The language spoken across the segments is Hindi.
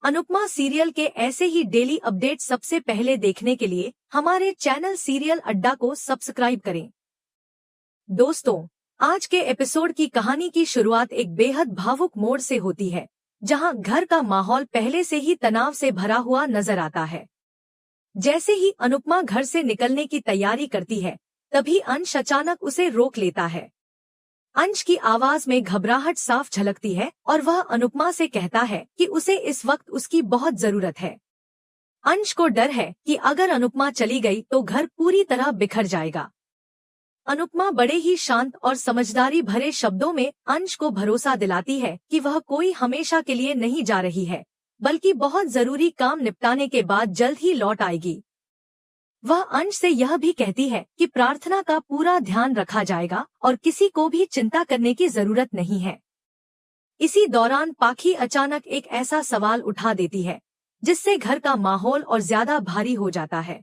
अनुपमा सीरियल के ऐसे ही डेली अपडेट सबसे पहले देखने के लिए हमारे चैनल सीरियल अड्डा को सब्सक्राइब करें। दोस्तों, आज के एपिसोड की कहानी की शुरुआत एक बेहद भावुक मोड़ से होती है, जहां घर का माहौल पहले से ही तनाव से भरा हुआ नजर आता है। जैसे ही अनुपमा घर से निकलने की तैयारी करती है, तभी अंश अचानक उसे रोक लेता है। अंश की आवाज में घबराहट साफ झलकती है और वह अनुपमा से कहता है कि उसे इस वक्त उसकी बहुत जरूरत है। अंश को डर है कि अगर अनुपमा चली गई तो घर पूरी तरह बिखर जाएगा। अनुपमा बड़े ही शांत और समझदारी भरे शब्दों में अंश को भरोसा दिलाती है कि वह कोई हमेशा के लिए नहीं जा रही है, बल्कि बहुत जरूरी काम निपटाने के बाद जल्द ही लौट आएगी। वह अंश से यह भी कहती है कि प्रार्थना का पूरा ध्यान रखा जाएगा और किसी को भी चिंता करने की जरूरत नहीं है। इसी दौरान पाखी अचानक एक ऐसा सवाल उठा देती है जिससे घर का माहौल और ज्यादा भारी हो जाता है।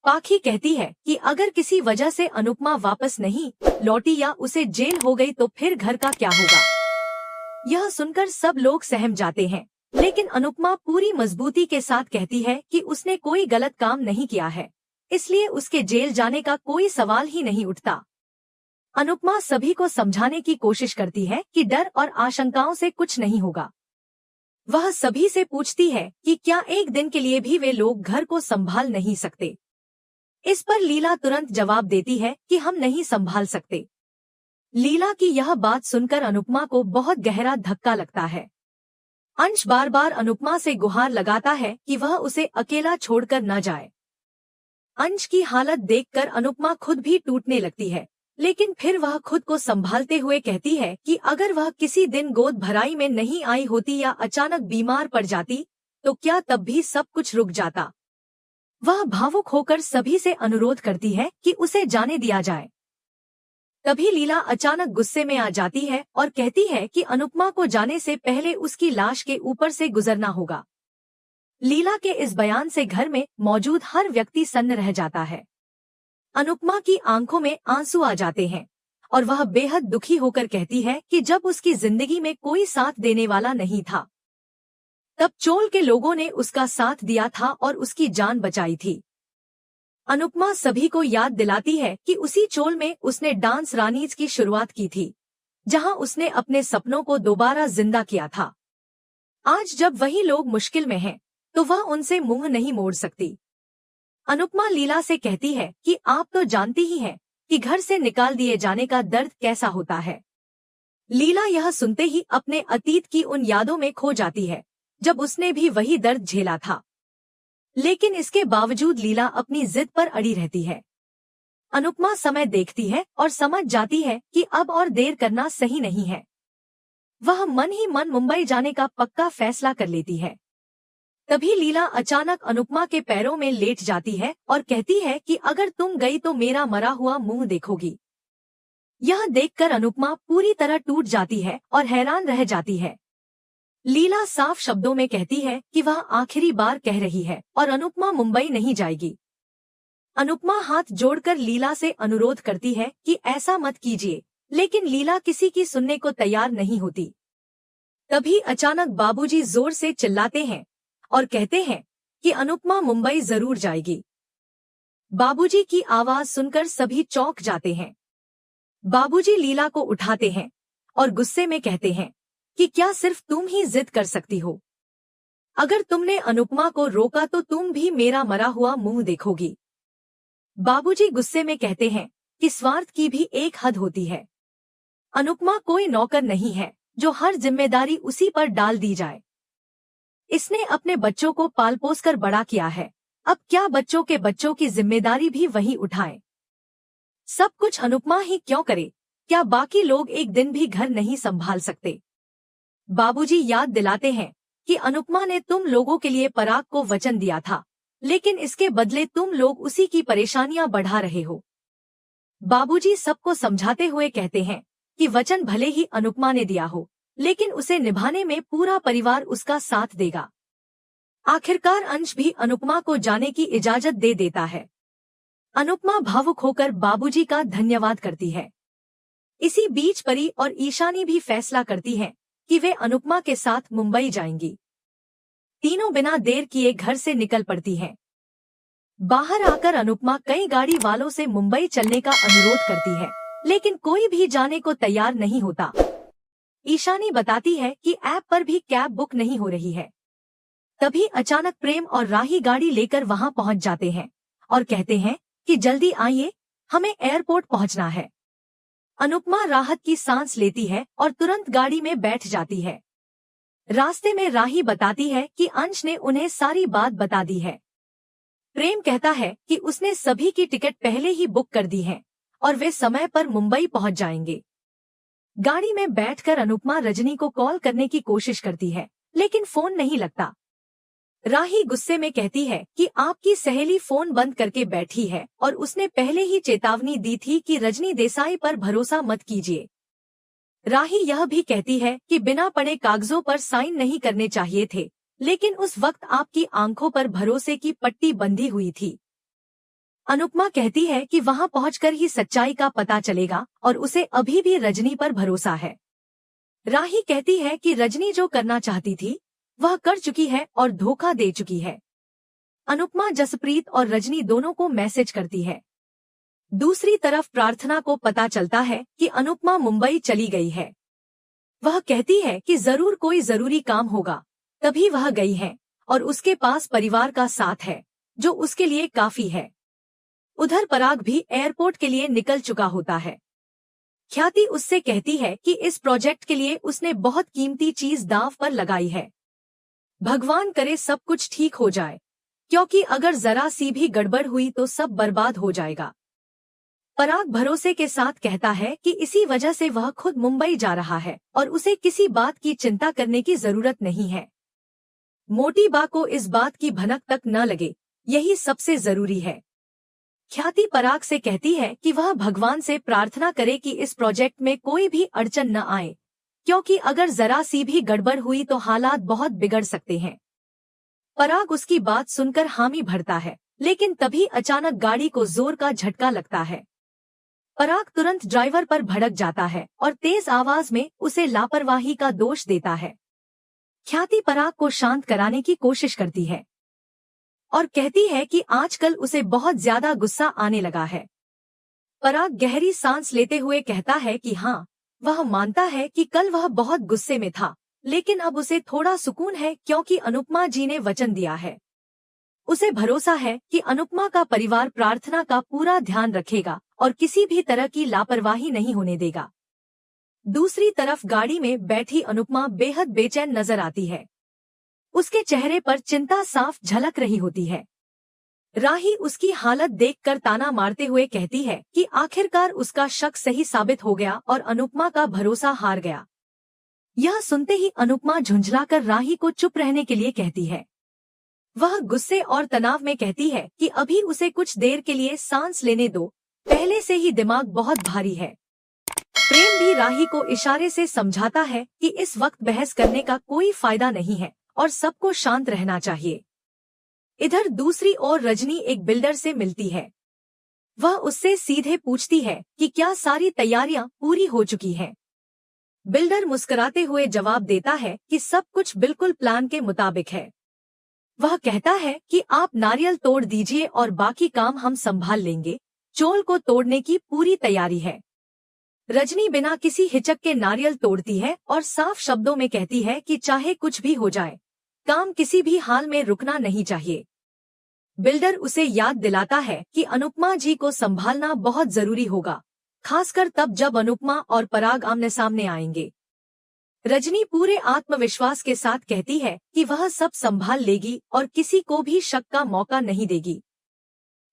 पाखी कहती है कि अगर किसी वजह से अनुपमा वापस नहीं लौटी या उसे जेल हो गई तो फिर घर का क्या होगा। यह सुनकर सब लोग सहम जाते हैं, लेकिन अनुपमा पूरी मजबूती के साथ कहती है कि उसने कोई गलत काम नहीं किया है, इसलिए उसके जेल जाने का कोई सवाल ही नहीं उठता। अनुपमा सभी को समझाने की कोशिश करती है कि डर और आशंकाओं से कुछ नहीं होगा। वह सभी से पूछती है कि क्या एक दिन के लिए भी वे लोग घर को संभाल नहीं सकते। इस पर लीला तुरंत जवाब देती है कि हम नहीं संभाल सकते। लीला की यह बात सुनकर अनुपमा को बहुत गहरा धक्का लगता है। अंश बार बार अनुपमा से गुहार लगाता है कि वह उसे अकेला छोड़कर न जाए। अंश की हालत देखकर अनुपमा खुद भी टूटने लगती है, लेकिन फिर वह खुद को संभालते हुए कहती है कि अगर वह किसी दिन गोद भराई में नहीं आई होती या अचानक बीमार पड़ जाती तो क्या तब भी सब कुछ रुक जाता। वह भावुक होकर सभी से अनुरोध करती है कि उसे जाने दिया जाए। तभी लीला अचानक गुस्से में आ जाती है और कहती है कि अनुपमा को जाने से पहले उसकी लाश के ऊपर से गुजरना होगा। लीला के इस बयान से घर में मौजूद हर व्यक्ति सन्न रह जाता है। अनुपमा की आंखों में आंसू आ जाते हैं और वह बेहद दुखी होकर कहती है कि जब उसकी जिंदगी में कोई साथ देने वाला नहीं था, तब चोल के लोगों ने उसका साथ दिया था और उसकी जान बचाई थी। अनुपमा सभी को याद दिलाती है कि उसी चोल में उसने डांस रानीज की शुरुआत की थी, जहां उसने अपने सपनों को दोबारा जिंदा किया था। आज जब वही लोग मुश्किल में हैं, तो वह उनसे मुंह नहीं मोड़ सकती। अनुपमा लीला से कहती है कि आप तो जानती ही हैं कि घर से निकाल दिए जाने का दर्द कैसा होता है। लीला यह सुनते ही अपने अतीत की उन यादों में खो जाती है जब उसने भी वही दर्द झेला था, लेकिन इसके बावजूद लीला अपनी जिद पर अड़ी रहती है। अनुपमा समय देखती है और समझ जाती है कि अब और देर करना सही नहीं है। वह मन ही मन मुंबई जाने का पक्का फैसला कर लेती है। तभी लीला अचानक अनुपमा के पैरों में लेट जाती है और कहती है कि अगर तुम गई तो मेरा मरा हुआ मुंह देखोगी। यह देखकर अनुपमा पूरी तरह टूट जाती है और हैरान रह जाती है। लीला साफ शब्दों में कहती है कि वह आखिरी बार कह रही है और अनुपमा मुंबई नहीं जाएगी। अनुपमा हाथ जोड़कर लीला से अनुरोध करती है कि ऐसा मत कीजिए, लेकिन लीला किसी की सुनने को तैयार नहीं होती। तभी अचानक बाबूजी जोर से चिल्लाते हैं और कहते हैं कि अनुपमा मुंबई जरूर जाएगी। बाबूजी की आवाज सुनकर सभी चौंक जाते हैं। बाबूजी लीला को उठाते हैं और गुस्से में कहते हैं कि क्या सिर्फ तुम ही जिद कर सकती हो? अगर तुमने अनुपमा को रोका तो तुम भी मेरा मरा हुआ मुंह देखोगी। बाबूजी गुस्से में कहते हैं कि स्वार्थ की भी एक हद होती है। अनुपमा कोई नौकर नहीं है जो हर जिम्मेदारी उसी पर डाल दी जाए। इसने अपने बच्चों को पाल पोस कर बड़ा किया है, अब क्या बच्चों के बच्चों की जिम्मेदारी भी वही उठाए? सब कुछ अनुपमा ही क्यों करे? क्या बाकी लोग एक दिन भी घर नहीं संभाल सकते? बाबूजी याद दिलाते हैं कि अनुपमा ने तुम लोगों के लिए पराग को वचन दिया था, लेकिन इसके बदले तुम लोग उसी की परेशानियां बढ़ा रहे हो। बाबूजी सबको समझाते हुए कहते हैं कि वचन भले ही अनुपमा ने दिया हो, लेकिन उसे निभाने में पूरा परिवार उसका साथ देगा। आखिरकार अंश भी अनुपमा को जाने की इजाजत दे देता है। अनुपमा भावुक होकर बाबूजी का धन्यवाद करती है। इसी बीच परी और ईशानी भी फैसला करती हैं कि वे अनुपमा के साथ मुंबई जाएंगी। तीनों बिना देर किए घर से निकल पड़ती हैं। बाहर आकर अनुपमा कई गाड़ी वालों से मुंबई चलने का अनुरोध करती है, लेकिन कोई भी जाने को तैयार नहीं होता। ईशानी बताती है कि ऐप पर भी कैब बुक नहीं हो रही है। तभी अचानक प्रेम और राही गाड़ी लेकर वहां पहुंच जाते हैं और कहते हैं कि जल्दी आइए, हमें एयरपोर्ट पहुंचना है। अनुपमा राहत की सांस लेती है और तुरंत गाड़ी में बैठ जाती है। रास्ते में राही बताती है कि अंश ने उन्हें सारी बात बता दी है। प्रेम कहता है कि उसने सभी की टिकट पहले ही बुक कर दी है और वे समय पर मुंबई पहुंच जाएंगे। गाड़ी में बैठकर अनुपमा रजनी को कॉल करने की कोशिश करती है, लेकिन फोन नहीं लगता। राही गुस्से में कहती है कि आपकी सहेली फोन बंद करके बैठी है और उसने पहले ही चेतावनी दी थी कि रजनी देसाई पर भरोसा मत कीजिए। राही यह भी कहती है कि बिना पढ़े कागजों पर साइन नहीं करने चाहिए थे, लेकिन उस वक्त आपकी आंखों पर भरोसे की पट्टी बंधी हुई थी। अनुपमा कहती है कि वहां पहुंचकर ही सच्चाई का पता चलेगा और उसे अभी भी रजनी पर भरोसा है। राही कहती है कि रजनी जो करना चाहती थी वह कर चुकी है और धोखा दे चुकी है। अनुपमा जसप्रीत और रजनी दोनों को मैसेज करती है। दूसरी तरफ प्रार्थना को पता चलता है कि अनुपमा मुंबई चली गई है। वह कहती है कि जरूर कोई जरूरी काम होगा, तभी वह गई है और उसके पास परिवार का साथ है, जो उसके लिए काफी है। उधर पराग भी एयरपोर्ट के लिए निकल चुका होता है। ख्याति उससे कहती है कि इस प्रोजेक्ट के लिए उसने बहुत कीमती चीज दांव पर लगाई है। भगवान करे सब कुछ ठीक हो जाए, क्योंकि अगर जरा सी भी गड़बड़ हुई तो सब बर्बाद हो जाएगा। पराग भरोसे के साथ कहता है कि इसी वजह से वह खुद मुंबई जा रहा है और उसे किसी बात की चिंता करने की जरूरत नहीं है। मोटी बा को इस बात की भनक तक न लगे, यही सबसे जरूरी है। ख्याति पराग से कहती है कि वह भगवान से प्रार्थना करे कि इस प्रोजेक्ट में कोई भी अड़चन न आए, क्योंकि अगर जरा सी भी गड़बड़ हुई तो हालात बहुत बिगड़ सकते हैं। पराग उसकी बात सुनकर हामी भरता है, लेकिन तभी अचानक गाड़ी को जोर का झटका लगता है। पराग तुरंत ड्राइवर पर भड़क जाता है और तेज आवाज में उसे लापरवाही का दोष देता है। ख्याति पराग को शांत कराने की कोशिश करती है और कहती है कि आजकल उसे बहुत ज्यादा गुस्सा आने लगा है। पराग गहरी सांस लेते हुए कहता है कि हाँ, वह मानता है कि कल वह बहुत गुस्से में था, लेकिन अब उसे थोड़ा सुकून है क्योंकि अनुपमा जी ने वचन दिया है। उसे भरोसा है कि अनुपमा का परिवार प्रार्थना का पूरा ध्यान रखेगा और किसी भी तरह की लापरवाही नहीं होने देगा। दूसरी तरफ गाड़ी में बैठी अनुपमा बेहद बेचैन नजर आती है। उसके चेहरे पर चिंता साफ झलक रही होती है। राही उसकी हालत देखकर ताना मारते हुए कहती है कि आखिरकार उसका शक सही साबित हो गया और अनुपमा का भरोसा हार गया। यह सुनते ही अनुपमा झुंझलाकर राही को चुप रहने के लिए कहती है। वह गुस्से और तनाव में कहती है कि अभी उसे कुछ देर के लिए सांस लेने दो, पहले से ही दिमाग बहुत भारी है। प्रेम भी राही को इशारे से समझाता है कि इस वक्त बहस करने का कोई फायदा नहीं है और सबको शांत रहना चाहिए। इधर दूसरी ओर रजनी एक बिल्डर से मिलती है। वह उससे सीधे पूछती है कि क्या सारी तैयारियां पूरी हो चुकी हैं। बिल्डर मुस्कुराते हुए जवाब देता है कि सब कुछ बिल्कुल प्लान के मुताबिक है। वह कहता है कि आप नारियल तोड़ दीजिए और बाकी काम हम संभाल लेंगे। चोल को तोड़ने की पूरी तैयारी है। रजनी बिना किसी हिचक के नारियल तोड़ती है और साफ शब्दों में कहती है कि चाहे कुछ भी हो जाए, काम किसी भी हाल में रुकना नहीं चाहिए। बिल्डर उसे याद दिलाता है कि अनुपमा जी को संभालना बहुत जरूरी होगा, खासकर तब जब अनुपमा और पराग आमने सामने आएंगे। रजनी पूरे आत्मविश्वास के साथ कहती है कि वह सब संभाल लेगी और किसी को भी शक का मौका नहीं देगी।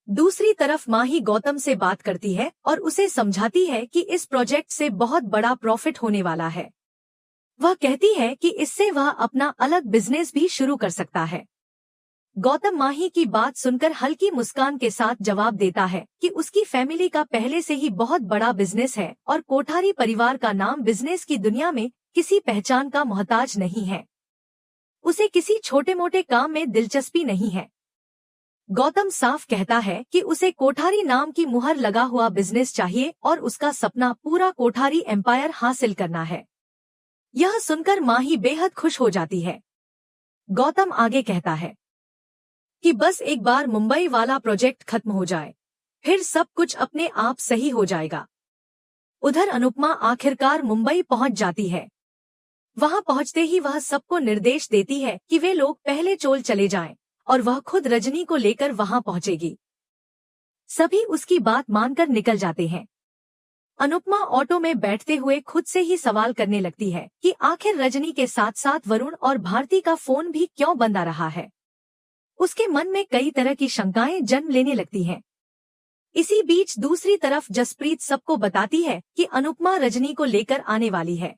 दूसरी तरफ माही गौतम से बात करती है और उसे समझाती है कि इस प्रोजेक्ट से बहुत बड़ा प्रॉफिट होने वाला है। वह कहती है कि इससे वह अपना अलग बिजनेस भी शुरू कर सकता है। गौतम माही की बात सुनकर हल्की मुस्कान के साथ जवाब देता है कि उसकी फैमिली का पहले से ही बहुत बड़ा बिजनेस है और कोठारी परिवार का नाम बिजनेस की दुनिया में किसी पहचान का मोहताज नहीं है। उसे किसी छोटे मोटे काम में दिलचस्पी नहीं है। गौतम साफ कहता है कि उसे कोठारी नाम की मुहर लगा हुआ बिजनेस चाहिए और उसका सपना पूरा कोठारी एम्पायर हासिल करना है। यह सुनकर माही बेहद खुश हो जाती है। गौतम आगे कहता है कि बस एक बार मुंबई वाला प्रोजेक्ट खत्म हो जाए, फिर सब कुछ अपने आप सही हो जाएगा। उधर अनुपमा आखिरकार मुंबई पहुंच जाती है। वहां पहुंचते ही वह सबको निर्देश देती है कि वे लोग पहले चोल चले जाएं और वह खुद रजनी को लेकर वहां पहुंचेगी। सभी उसकी बात मानकर निकल जाते हैं। अनुपमा ऑटो में बैठते हुए खुद से ही सवाल करने लगती है कि आखिर रजनी के साथ साथ वरुण और भारती का फोन भी क्यों बंद आ रहा है। उसके मन में कई तरह की शंकाएं जन्म लेने लगती हैं। इसी बीच दूसरी तरफ जसप्रीत सबको बताती है कि अनुपमा रजनी को लेकर आने वाली है।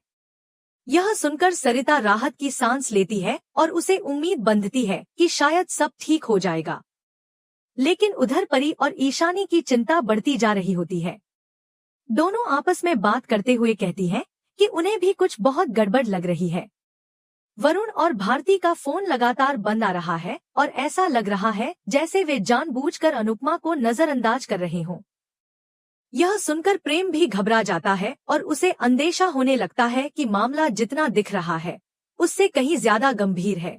यह सुनकर सरिता राहत की सांस लेती है और उसे उम्मीद बंधती है कि शायद सब ठीक हो जाएगा। लेकिन उधर परी और ईशानी की चिंता बढ़ती जा रही होती है। दोनों आपस में बात करते हुए कहती हैं कि उन्हें भी कुछ बहुत गड़बड़ लग रही है। वरुण और भारती का फोन लगातार बंद आ रहा है और ऐसा लग रहा है जैसे वे जानबूझकर अनुपमा को नजरअंदाज कर रहे हों। यह सुनकर प्रेम भी घबरा जाता है और उसे अंदेशा होने लगता है कि मामला जितना दिख रहा है उससे कहीं ज्यादा गंभीर है।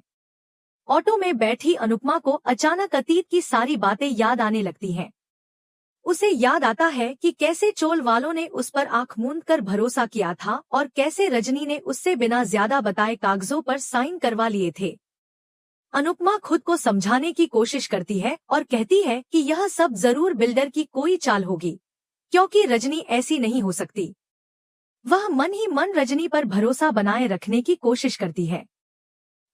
ऑटो में बैठी अनुपमा को अचानक अतीत की सारी बातें याद आने लगती हैं। उसे याद आता है कि कैसे चोल वालों ने उस पर आंख मूंद कर भरोसा किया था और कैसे रजनी ने उससे बिना ज्यादा बताए कागजों पर साइन करवा लिए थे। अनुपमा खुद को समझाने की कोशिश करती है और कहती है कि यह सब जरूर बिल्डर की कोई चाल होगी, क्योंकि रजनी ऐसी नहीं हो सकती। वह मन ही मन रजनी पर भरोसा बनाए रखने की कोशिश करती है।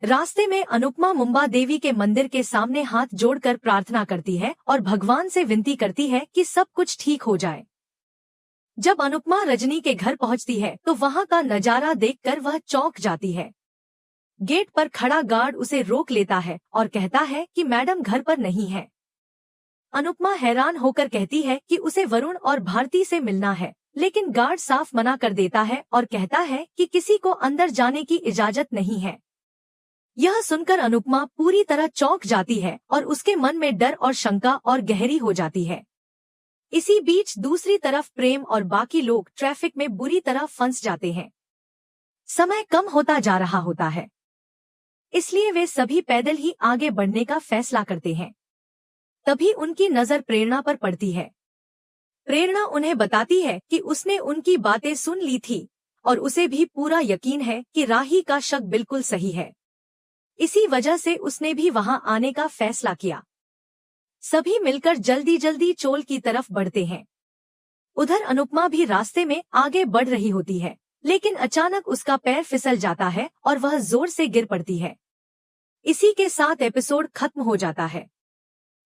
रास्ते में अनुपमा मुंबा देवी के मंदिर के सामने हाथ जोड़कर प्रार्थना करती है और भगवान से विनती करती है कि सब कुछ ठीक हो जाए। जब अनुपमा रजनी के घर पहुंचती है तो वहां का नजारा देखकर वह चौंक जाती है। गेट पर खड़ा गार्ड उसे रोक लेता है और कहता है कि मैडम घर पर नहीं है। अनुपमा हैरान होकर कहती है कि उसे वरुण और भारती से मिलना है, लेकिन गार्ड साफ मना कर देता है और कहता है कि किसी को अंदर जाने की इजाजत नहीं है। यह सुनकर अनुपमा पूरी तरह चौंक जाती है और उसके मन में डर और शंका और गहरी हो जाती है। इसी बीच दूसरी तरफ प्रेम और बाकी लोग ट्रैफिक में बुरी तरह फंस जाते हैं। समय कम होता जा रहा होता है, इसलिए वे सभी पैदल ही आगे बढ़ने का फैसला करते हैं। तभी उनकी नजर प्रेरणा पर पड़ती है। प्रेरणा उन्हें बताती है कि उसने उनकी बातें सुन ली थी और उसे भी पूरा यकीन है कि राही का शक बिल्कुल सही है। इसी वजह से उसने भी वहां आने का फैसला किया। सभी मिलकर जल्दी जल्दी चोल की तरफ बढ़ते हैं। उधर अनुपमा भी रास्ते में आगे बढ़ रही होती है, लेकिन अचानक उसका पैर फिसल जाता है और वह जोर से गिर पड़ती है। इसी के साथ एपिसोड खत्म हो जाता है।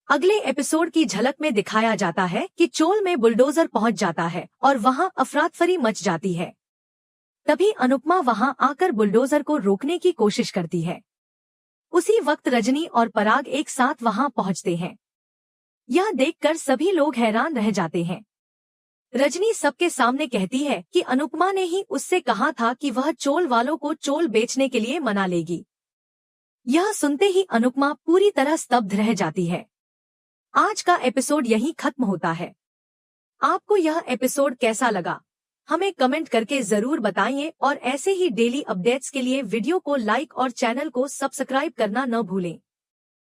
अगले एपिसोड की झलक में दिखाया जाता है कि चोल में बुलडोजर पहुंच जाता है और वहां अफरातफरी मच जाती है। तभी अनुपमा वहां आकर बुलडोजर को रोकने की कोशिश करती है। उसी वक्त रजनी और पराग एक साथ वहां पहुंचते हैं। यह देखकर सभी लोग हैरान रह जाते हैं। रजनी सबके सामने कहती है कि अनुपमा ने ही उससे कहा था कि वह चोल वालों को चोल बेचने के लिए मना लेगी। यह सुनते ही अनुपमा पूरी तरह स्तब्ध रह जाती है। आज का एपिसोड यहीं खत्म होता है। आपको यह एपिसोड कैसा लगा हमें कमेंट करके जरूर बताइए और ऐसे ही डेली अपडेट्स के लिए वीडियो को लाइक और चैनल को सब्सक्राइब करना न भूलें।